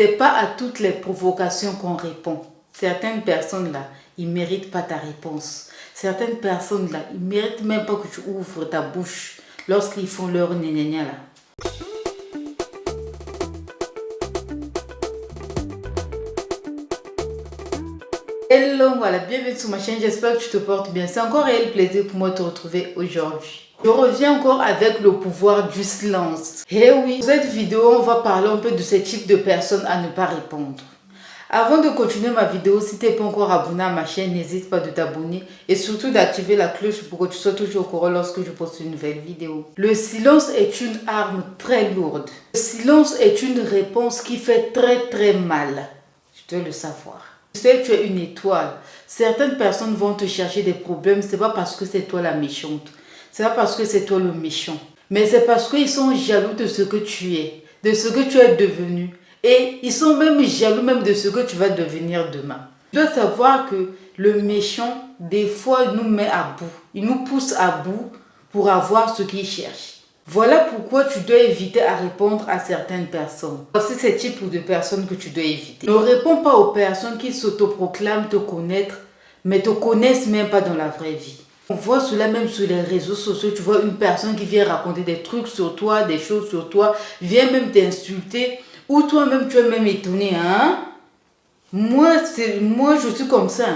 C'est pas à toutes les provocations qu'on répond. Certaines personnes là, ils méritent pas ta réponse. Certaines personnes là, ils méritent même pas que tu ouvres ta bouche lorsqu'ils font leur gna là. Hello, voilà, bienvenue sur ma chaîne, j'espère que tu te portes bien. C'est encore un réel plaisir pour moi de te retrouver aujourd'hui. Je reviens encore avec le pouvoir du silence. Eh oui, dans cette vidéo, on va parler un peu de ce type de personnes à ne pas répondre. Avant de continuer ma vidéo, si tu n'es pas encore abonné à ma chaîne, n'hésite pas de t'abonner et surtout d'activer la cloche pour que tu sois toujours au courant lorsque je poste une nouvelle vidéo. Le silence est une arme très lourde. Le silence est une réponse qui fait très mal. Tu dois le savoir. Tu sais, tu es une étoile. Certaines personnes vont te chercher des problèmes. C'est pas parce que c'est toi la méchante. C'est pas parce que c'est toi le méchant. Mais c'est parce qu'ils sont jaloux de ce que tu es, de ce que tu es devenu. Et ils sont même jaloux même de ce que tu vas devenir demain. Tu dois savoir que le méchant, des fois, il nous met à bout. Il nous pousse à bout pour avoir ce qu'il cherche. Voilà pourquoi tu dois éviter à répondre à certaines personnes. C'est ce type de personnes que tu dois éviter. Ne réponds pas aux personnes qui s'autoproclament te connaître, mais te connaissent même pas dans la vraie vie. On voit cela même sur les réseaux sociaux. Tu vois une personne qui vient raconter des trucs sur toi, des choses sur toi, vient même t'insulter, ou toi-même tu es même étonné. Hein? Moi, je suis comme ça.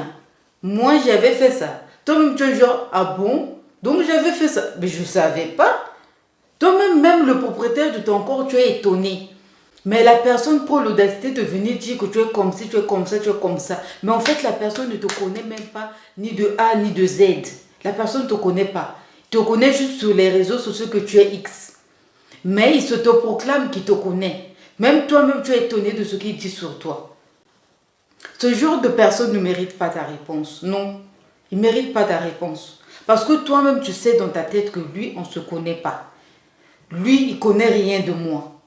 Moi, j'avais fait ça. Toi-même, tu es genre, ah bon? Donc, j'avais fait ça. Mais je ne savais pas. Toi-même, même le propriétaire de ton corps, tu es étonné. Mais la personne prend l'audacité de venir dire que tu es comme ci, tu es comme ça, tu es comme ça. Mais en fait, la personne ne te connaît même pas, ni de A, ni de Z. La personne ne te connaît pas. Il te connaît juste sur les réseaux sociaux que tu es X. Mais il se te proclame qu'il te connaît. Même toi-même, tu es étonné de ce qu'il dit sur toi. Ce genre de personne ne mérite pas ta réponse. Non, il ne mérite pas ta réponse. Parce que toi-même, tu sais dans ta tête que lui, on ne se connaît pas. Lui, il ne connaît rien de moi.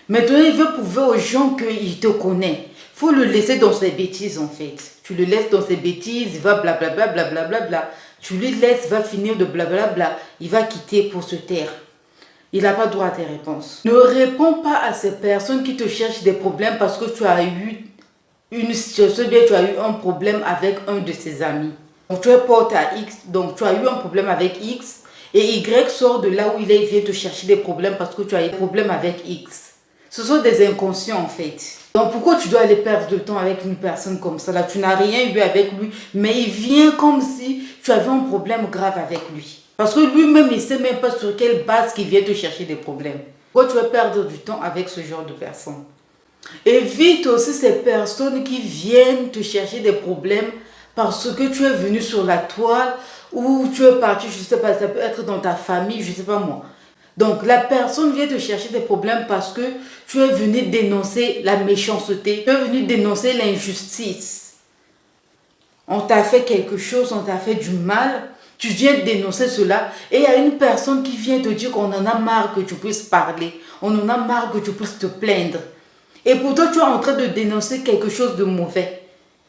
Maintenant, il veut prouver aux gens qu'il te connaît. Il faut le laisser dans ses bêtises, en fait. Tu le laisses dans ses bêtises, il va blablabla, blablabla. Tu lui laisses, il va finir de blablabla. Il va quitter pour se taire. Il n'a pas droit à tes réponses. Ne réponds pas à ces personnes qui te cherchent des problèmes parce que tu as eu une situation, bien tu as eu un problème avec un de ses amis. Donc tu es pote à X, donc tu as eu un problème avec X. Et Y sort de là où il est, il vient te chercher des problèmes parce que tu as eu des problèmes avec X. Ce sont des inconscients en fait. Donc pourquoi tu dois aller perdre de temps avec une personne comme ça là? Tu n'as rien eu avec lui, mais il vient comme si tu avais un problème grave avec lui. Parce que lui-même, il ne sait même pas sur quelle base qu'il vient te chercher des problèmes. Pourquoi tu vas perdre du temps avec ce genre de personnes? Évite aussi ces personnes qui viennent te chercher des problèmes parce que tu es venu sur la toile ou tu es parti, je ne sais pas, ça peut être dans ta famille, je ne sais pas moi. Donc la personne vient te chercher des problèmes parce que tu es venu dénoncer la méchanceté, tu es venu dénoncer l'injustice. On t'a fait quelque chose, on t'a fait du mal, tu viens dénoncer cela et il y a une personne qui vient te dire qu'on en a marre que tu puisses parler, on en a marre que tu puisses te plaindre. Et pourtant tu es en train de dénoncer quelque chose de mauvais.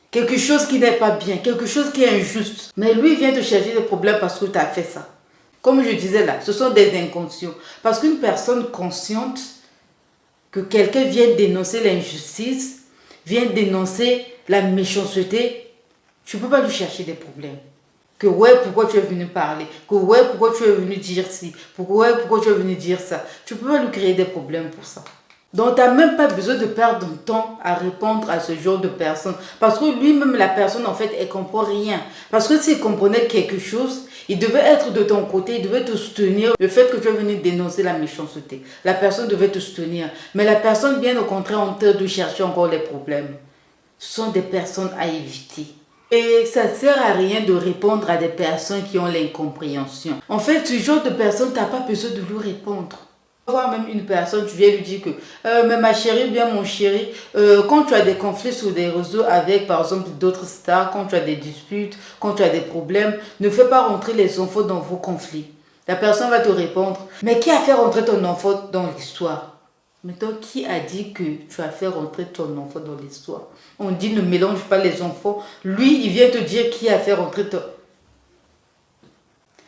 Quelque chose qui n'est pas bien, quelque chose qui est injuste. Mais lui vient te chercher des problèmes parce que tu as fait ça. Comme je disais là, ce sont des inconscients. Parce qu'une personne consciente, que quelqu'un vient dénoncer l'injustice, vient dénoncer la méchanceté, tu ne peux pas lui chercher des problèmes. Que ouais, pourquoi tu es venu parler? Que ouais, pourquoi tu es venu dire ci? Pourquoi tu es venu dire ça? Tu ne peux pas lui créer des problèmes pour ça. Donc, tu n'as même pas besoin de perdre ton temps à répondre à ce genre de personne. Parce que lui-même, la personne, en fait, elle ne comprend rien. Parce que s'il comprenait quelque chose, il devait être de ton côté, il devait te soutenir. Le fait que tu es venu dénoncer la méchanceté, la personne devait te soutenir. Mais la personne, bien au contraire, en train de chercher encore les problèmes. Ce sont des personnes à éviter. Et ça ne sert à rien de répondre à des personnes qui ont l'incompréhension. En fait, ce genre de personne, tu n'as pas besoin de lui répondre. Voir même une personne, tu viens lui dire que mais ma chérie, bien mon chéri, quand tu as des conflits sur des réseaux avec par exemple d'autres stars, quand tu as des disputes, quand tu as des problèmes, ne fais pas rentrer les enfants dans vos conflits. La personne va te répondre, mais qui a fait rentrer ton enfant dans l'histoire? Maintenant, qui a dit que tu as fait rentrer ton enfant dans l'histoire? On dit ne mélange pas les enfants. Lui, il vient te dire qui a fait rentrer ton...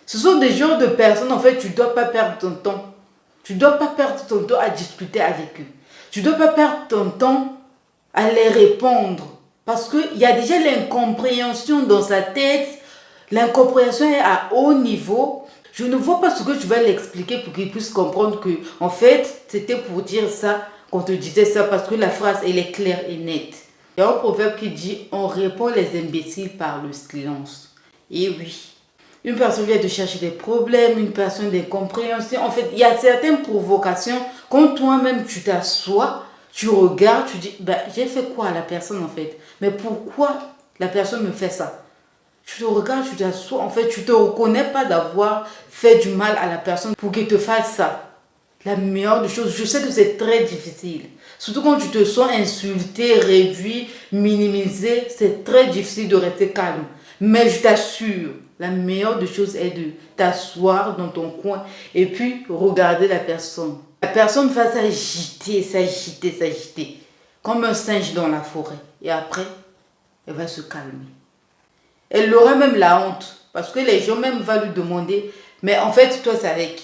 Ce sont des genres de personnes, en fait, tu ne dois pas perdre ton temps. Tu ne dois pas perdre ton temps à discuter avec eux. Tu ne dois pas perdre ton temps à les répondre. Parce qu'il y a déjà l'incompréhension dans sa tête. L'incompréhension est à haut niveau. Je ne vois pas ce que je vais l'expliquer pour qu'il puisse comprendre que, en fait, c'était pour dire ça, qu'on te disait ça, parce que la phrase, elle est claire et nette. Il y a un proverbe qui dit, on répond les imbéciles par le silence. Et oui. Une personne vient de chercher des problèmes, une personne d'incompréhension. En fait, il y a certaines provocations. Quand toi-même, tu t'assois, tu regardes, tu dis, ben, j'ai fait quoi à la personne en fait? Mais pourquoi la personne me fait ça? Tu te regardes, tu t'assois, en fait, tu ne te reconnais pas d'avoir fait du mal à la personne pour qu'il te fasse ça. La meilleure des choses, je sais que c'est très difficile. Surtout quand tu te sens insulté, réduit, minimisé, c'est très difficile de rester calme. Mais je t'assure, la meilleure des choses est de t'asseoir dans ton coin et puis regarder la personne. La personne va s'agiter, s'agiter, s'agiter, comme un singe dans la forêt. Et après, elle va se calmer. Elle aura même la honte, parce que les gens même vont lui demander, mais en fait, toi, c'est avec qui?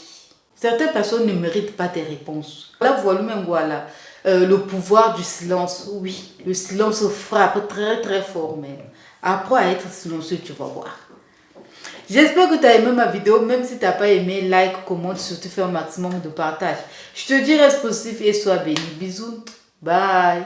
Certaines personnes ne méritent pas tes réponses. Là, voilà. Le pouvoir du silence, oui. Le silence frappe très, très fort même. Apprends à être silencieux, tu vas voir. J'espère que tu as aimé ma vidéo. Même si tu n'as pas aimé, like, commente, surtout fais un maximum de partage. Je te dis reste positif et sois béni. Bisous. Bye.